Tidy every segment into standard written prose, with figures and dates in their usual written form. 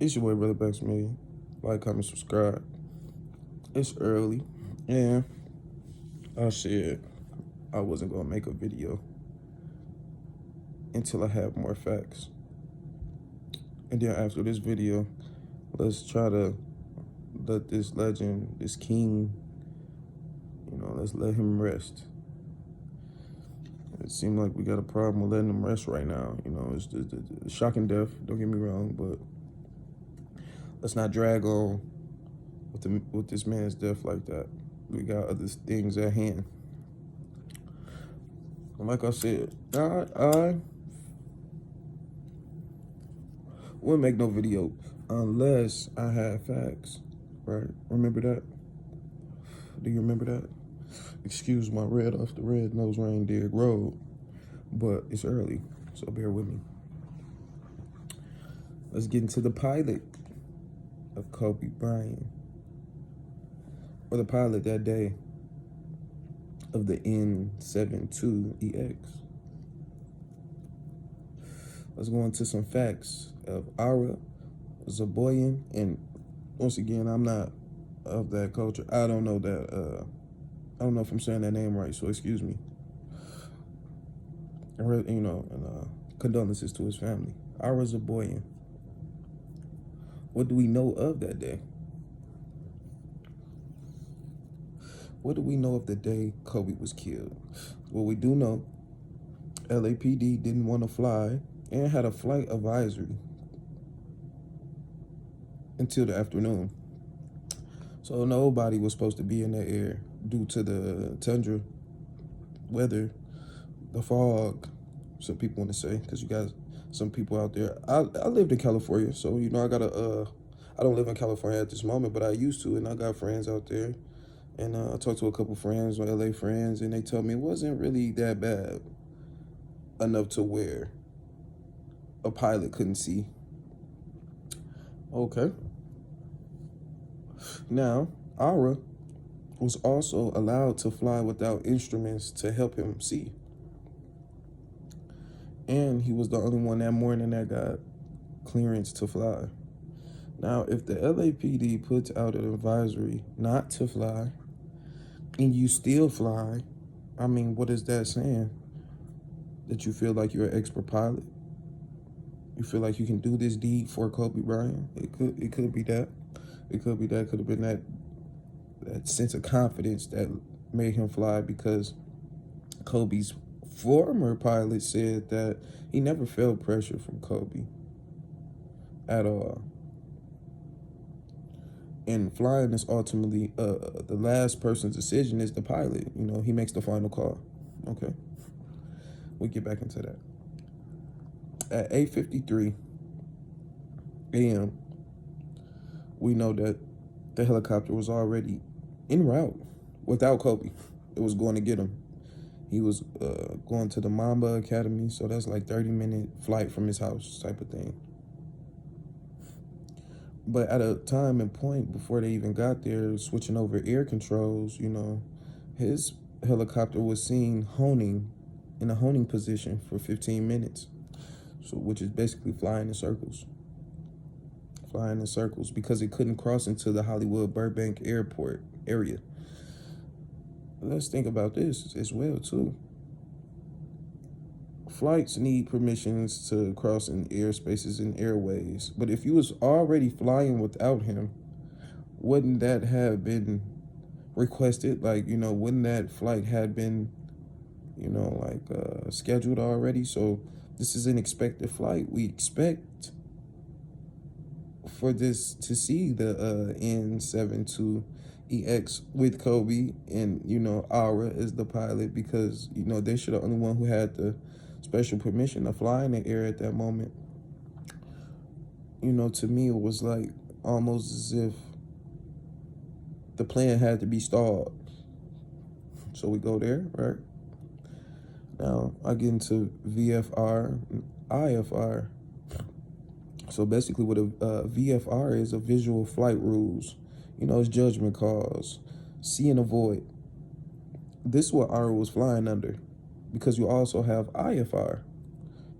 It's your boy, Brother Backs Me. Like, comment, subscribe. It's early, and I said I wasn't gonna make a video until I have more facts. And then after this video, let's try to let this legend, this king, let's let him rest. It seems like we got a problem with letting him rest right now. It's the shocking death. Don't get me wrong, but let's not drag on with this man's death like that. We got other things at hand. And like I said, I wouldn't make no video unless I had facts, right? Remember that? Do you remember that? Excuse my red off the red nose reindeer road, but it's early, so bear with me. Let's get into the pilot of Kobe Bryant, or the pilot that day of the N72EX. Let's go into some facts of Ara, Zaboyan, and once again, I'm not of that culture. I don't know that. I don't know if I'm saying that name right, so excuse me. And condolences to his family. Ara Zaboyan. What do we know of that day? What do we know of the day Kobe was killed? Well, we do know LAPD didn't want to fly and had a flight advisory until the afternoon. So nobody was supposed to be in the air due to the tundra weather, the fog, some people want to say, because you got some people out there. I lived in California, so I don't live in California at this moment, but I used to, and I got friends out there. And I talked to a couple friends, my LA friends, and they told me it wasn't really that bad enough to where a pilot couldn't see. Okay. Now, Ara was also allowed to fly without instruments to help him see. And he was the only one that morning that got clearance to fly. Now, if the LAPD puts out an advisory not to fly, and you still fly, I mean, what is that saying? That you feel like you're an expert pilot? You feel like you can do this deed for Kobe Bryant? It could be that. It could be that. Could have been that sense of confidence that made him fly, because Kobe's former pilot said that he never felt pressure from Kobe at all. And flying is ultimately the last person's decision is the pilot. He makes the final call. Okay, we'll get back into that. At 8:53 a.m., we know that the helicopter was already en route without Kobe. It was going to get him. He was going to the Mamba Academy, so that's like 30-minute flight from his house type of thing. But at a time and point before they even got there, switching over air controls, his helicopter was seen honing in a honing position for 15 minutes. So, which is basically flying in circles. Flying in circles because it couldn't cross into the Hollywood Burbank airport area. Let's think about this as well, too. Flights need permissions to cross in airspaces and airways. But if you was already flying without him, wouldn't that have been requested? Like, wouldn't that flight had been, scheduled already? So this is an expected flight. We expect for this to see the N72EX with Kobe and, Ara as the pilot, because, they should have the only one who had the special permission to fly in the air at that moment. To me, it was like almost as if the plan had to be stalled. So we go there, right? Now I get into VFR and IFR. So basically what a VFR is, a visual flight rules. It's judgment calls, see and avoid. This is what Ara was flying under, because you also have IFR,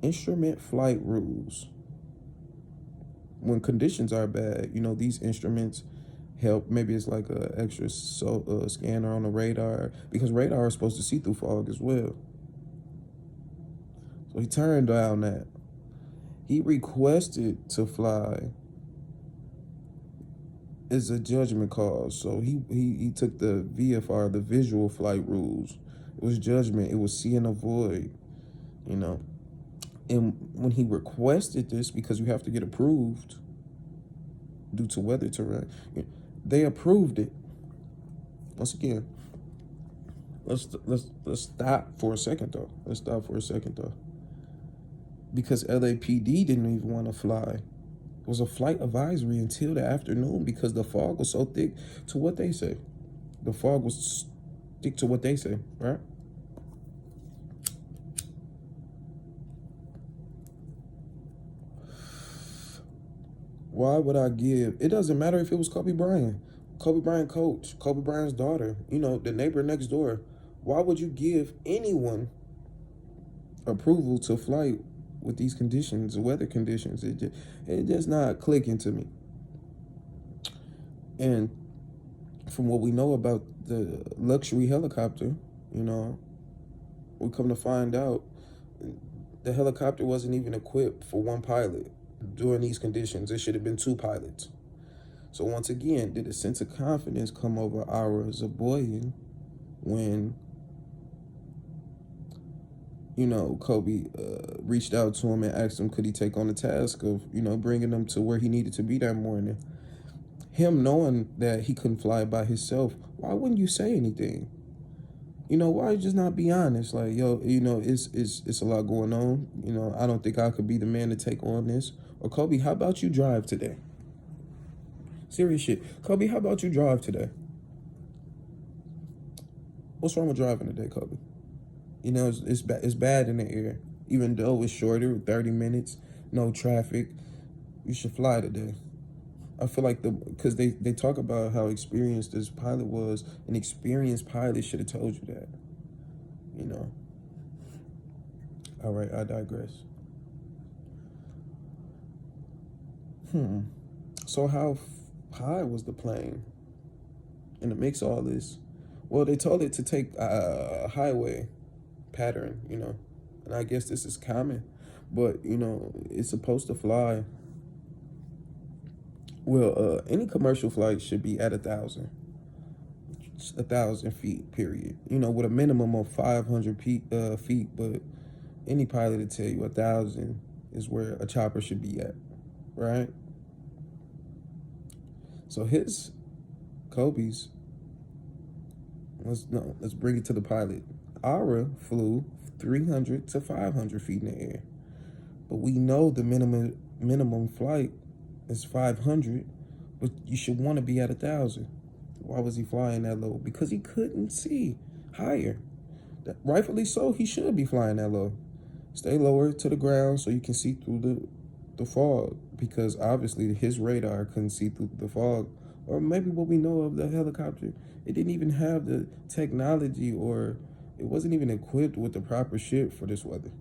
instrument flight rules. when conditions are bad, these instruments help. Maybe it's like a extra scanner on the radar, because radar is supposed to see through fog as well. So he turned down that. He requested to fly as a judgment call. So he took the VFR, the visual flight rules. It was judgment. It was see and avoid, you know. And when he requested this, because you have to get approved due to weather terrain, they approved it. Once again, let's stop for a second though. Because LAPD didn't even want to fly. It was a flight advisory until the afternoon because the fog was so thick to what they say. The fog was thick to what they say, right? Why would I give? It doesn't matter if it was Kobe Bryant, coach, Kobe Bryant's daughter, the neighbor next door. Why would you give anyone approval to flight with these conditions, weather conditions? It just not clicking to me. And from what we know about the luxury helicopter, we come to find out the helicopter wasn't even equipped for one pilot. During these conditions, there should have been two pilots. So once again, did a sense of confidence come over our Zaboyan when, Kobe reached out to him and asked him could he take on the task of, bringing them to where he needed to be that morning. Him knowing that he couldn't fly by himself, why wouldn't you say anything? Why just not be honest? Like, yo, it's a lot going on. I don't think I could be the man to take on this. Or Kobe, how about you drive today? Serious shit. Kobe, how about you drive today? What's wrong with driving today, Kobe? It's bad in the air. Even though it's shorter, 30 minutes, no traffic, you should fly today. I feel like because they talk about how experienced this pilot was. An experienced pilot should have told you that. All right, I digress. So how high was the plane in the mix of all this? Well, they told it to take a highway pattern, and I guess this is common, but it's supposed to fly. Well, any commercial flight should be at 1,000 feet, period. With a minimum of 500 feet, but any pilot will tell you 1,000 is where a chopper should be at, right? So Kobe's, let's bring it to the pilot. Ara flew 300 to 500 feet in the air, but we know the minimum flight is 500, but you should want to be at 1,000. Why was he flying that low? Because he couldn't see higher. Rightfully so, he should be flying that low. Stay lower to the ground so you can see through the fog, because obviously his radar couldn't see through the fog. Or maybe what we know of the helicopter, it didn't even have the technology, or it wasn't even equipped with the proper shit for this weather.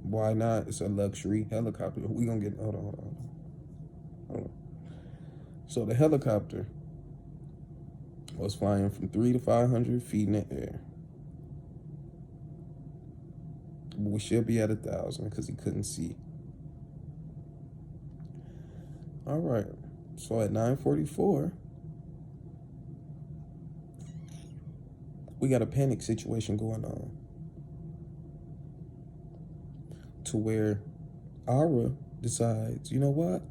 Why not? It's a luxury helicopter. We gonna get, hold on. So the helicopter was flying from 300 to 500 feet in the air. We should be at 1,000 because he couldn't see. All right. So at 9:44, we got a panic situation going on, to where Ara decides, you know what?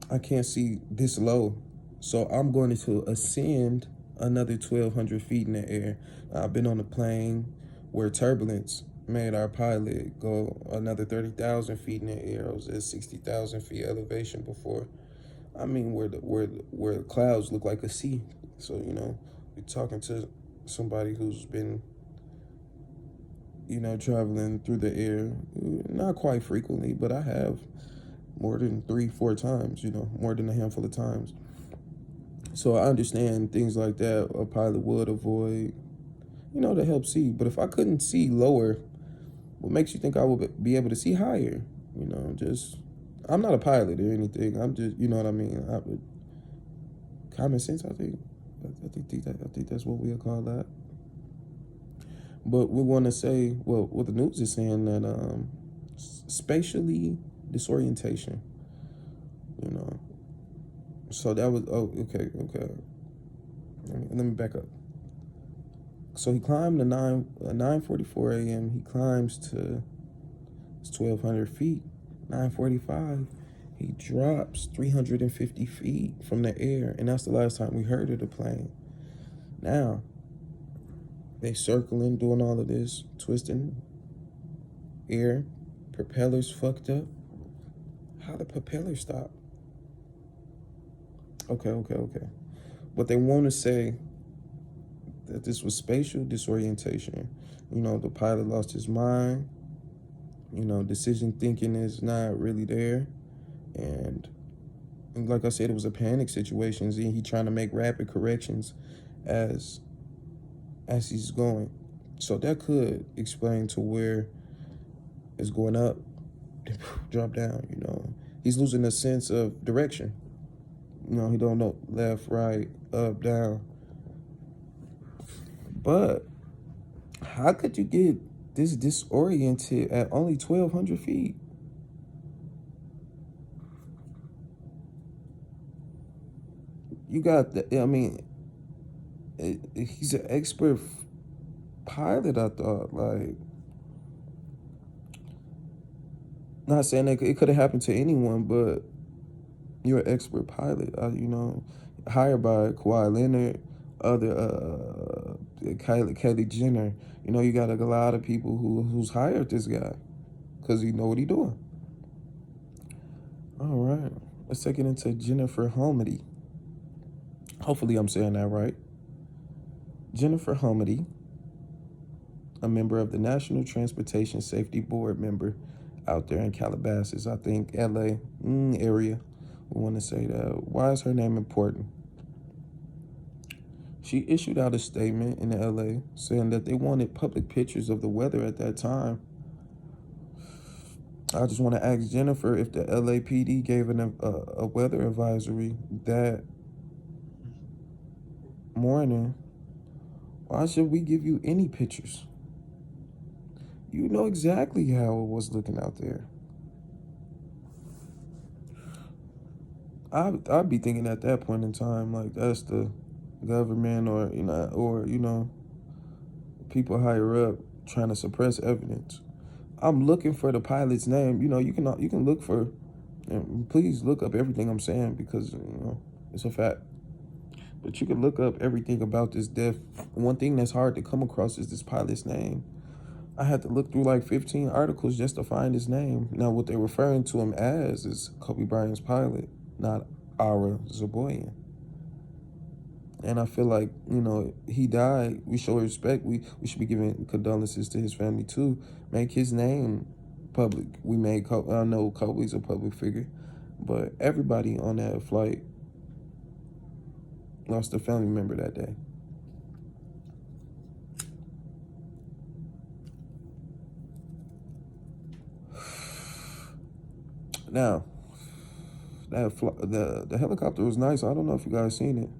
I can't see this low, so I'm going to ascend another 1,200 feet in the air. I've been on a plane where turbulence made our pilot go another 30,000 feet in the air. I was at 60,000 feet elevation before. I mean, where the clouds look like a sea. So you're talking to somebody who's been, traveling through the air, not quite frequently, but I have more than 3-4 times. More than a handful of times. So I understand things like that a pilot would avoid, to help see. But if I couldn't see lower, what makes you think I would be able to see higher? I'm not a pilot or anything. I'm just, you know what I mean. Common sense, I think. I think that's what we'll call that. But we want to say, well, what the news is saying that spatially disorientation. You know, so that was okay. Let me back up. So he climbed to 9:44 a.m. He climbs to 1,200 feet. 9:45. He drops 350 feet from the air, and that's the last time we heard of the plane. Now they circling, doing all of this, twisting air, propellers fucked up. How the propeller stop? Okay. But they want to say that this was spatial disorientation. You know, the pilot lost his mind. You know, decision thinking is not really there. And like I said, it was a panic situation. And he trying to make rapid corrections as he's going. So that could explain to where it's going up, drop down, you know. He's losing a sense of direction. You know, he don't know left, right, up, down. But how could you get this disoriented at only 1,200 feet? You got the, I mean, he's an expert pilot, I thought. Like, not saying that it could have happened to anyone, but you're an expert pilot, you know, hired by Kawhi Leonard, other Kylie Jenner. You know, you got a lot of people who's hired this guy because he know what he doing. All right, let's take it into Jennifer Homedy. Hopefully, I'm saying that right. Jennifer Homedy, a member of the National Transportation Safety Board member out there in Calabasas, I think LA area. We want to say that. Why is her name important? She issued out a statement in LA saying that they wanted public pictures of the weather at that time. I just want to ask Jennifer, if the LAPD gave a weather advisory that morning, why should we give you any pictures? You know exactly how it was looking out there. I'd be thinking at that point in time, like, that's the government, or people higher up trying to suppress evidence. I'm looking for the pilot's name. You know, you can look for, and please look up everything I'm saying, because it's a fact. But you can look up everything about this death. One thing that's hard to come across is this pilot's name. I had to look through like 15 articles just to find his name. Now, what they're referring to him as is Kobe Bryant's pilot, not our Zaboyan. And I feel like, he died. We show respect. We should be giving condolences to his family too. Make his name public. I know Kobe's a public figure, but everybody on that flight lost a family member that day. Now, the helicopter was nice. I don't know if you guys seen it.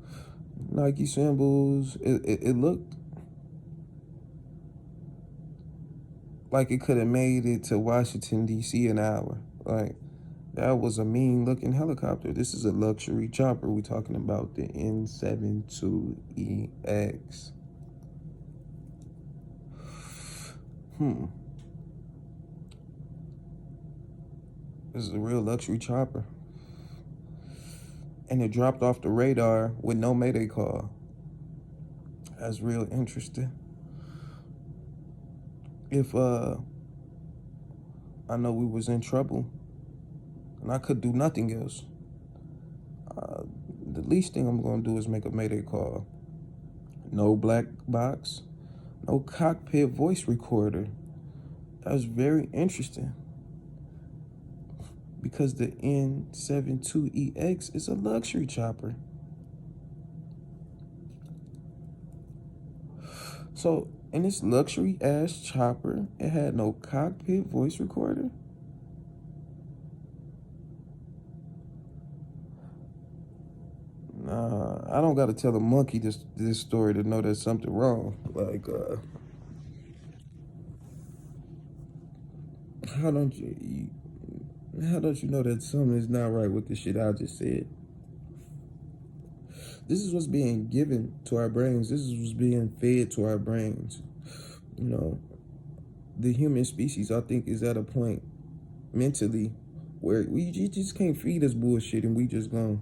Nike symbols. It looked like it could have made it to Washington, D.C. in an hour. Like, that was a mean looking helicopter. This is a luxury chopper. We're talking about the N-72EX. This is a real luxury chopper. And it dropped off the radar with no mayday call. That's real interesting. If I know we was in trouble and I could do nothing else, the least thing I'm gonna do is make a mayday call. No black box, no cockpit voice recorder. That's very interesting, because the N-72EX is a luxury chopper. So in this luxury ass chopper, it had no cockpit voice recorder. I don't got to tell a monkey this story to know there's something wrong. Like, how don't how don't you know that something is not right with the shit I just said? This is what's being given to our brains. This is what's being fed to our brains. You know, the human species, I think, is at a point mentally where you just can't feed us bullshit, and we're just gonna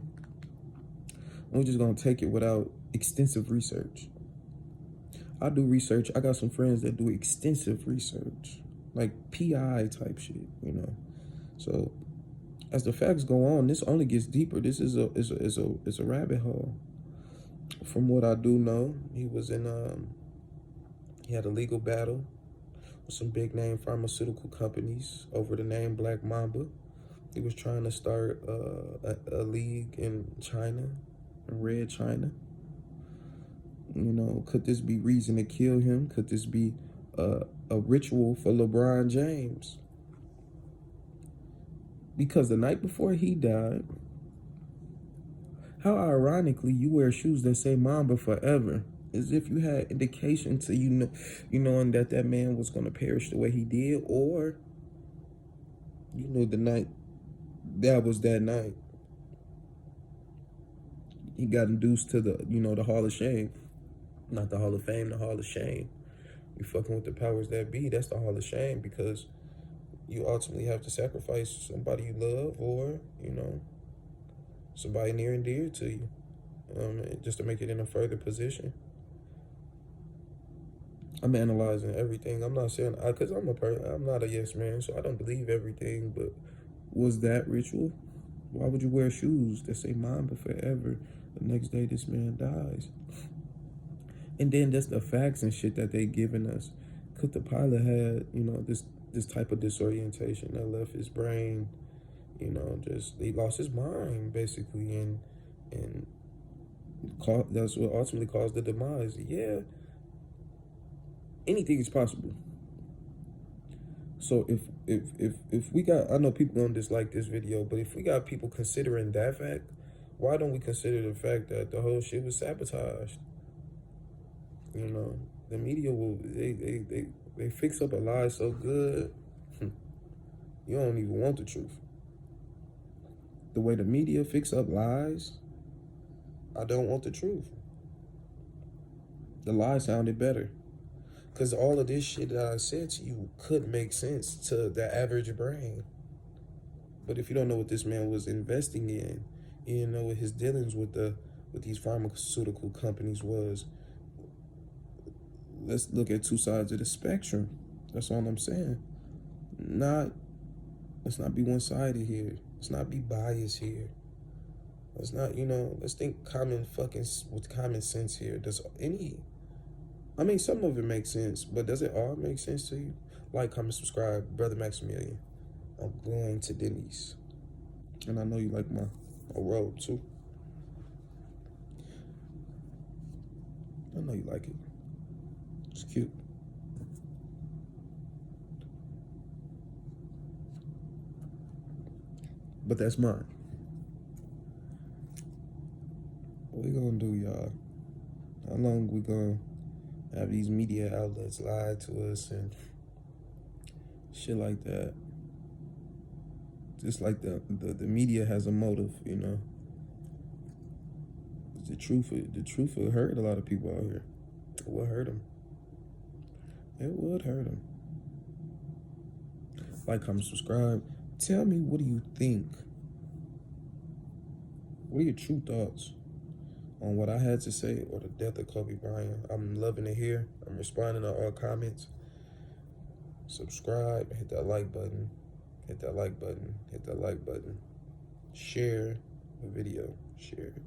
take it without extensive research. I do research. I got some friends that do extensive research, like PI type shit. So as the facts go on, this only gets deeper. This is a rabbit hole. From what I do know, he had a legal battle with some big name pharmaceutical companies over the name Black Mamba. He was trying to start a league in China, in Red China. Could this be reason to kill him? Could this be a ritual for LeBron James? Because the night before he died, how ironically you wear shoes that say Mamba forever, as if you had indication to knowing that man was going to perish the way he did, or the night that was that night he got induced to the Hall of Shame. Not the Hall of Fame, the Hall of Shame. You fucking with the powers that be, that's the Hall of Shame, because you ultimately have to sacrifice somebody you love, or, somebody near and dear to you, just to make it in a further position. I'm analyzing everything. I'm not saying, because I'm not a yes man, so I don't believe everything, but was that ritual? Why would you wear shoes that say Mamba forever the next day this man dies? And then just the facts and shit that they giving us. Could the pilot had, this type of disorientation that left his brain, just he lost his mind basically, and that's what ultimately caused the demise. Yeah, anything is possible. So if we got, I know people gonna dislike this video, but if we got people considering that fact, why don't we consider the fact that the whole shit was sabotaged? The media will they fix up a lie so good, you don't even want the truth. The way the media fix up lies, I don't want the truth. The lie sounded better. Because all of this shit that I said to you could make sense to the average brain. But if you don't know what this man was investing in, you didn't know what his dealings with these pharmaceutical companies was, let's look at two sides of the spectrum. That's all I'm saying. Let's not be one-sided here. Let's not be biased here. Let's not, let's think with common sense here. Some of it makes sense, but does it all make sense to you? Like, comment, subscribe, Brother Maximilian. I'm going to Denny's. And I know you like my robe too. I know you like it. It's cute. But that's mine. What we gonna do, y'all? How long we gonna have these media outlets lie to us and shit like that? Just like the media has a motive, The truth will hurt a lot of people out here. It will hurt them. It would hurt them. Like, comment, subscribe. Tell me, what do you think? What are your true thoughts on what I had to say or the death of Kobe Bryant? I'm loving to hear. I'm responding to all comments. Subscribe, hit that like button. Hit that like button. Hit that like button. Share the video. Share it.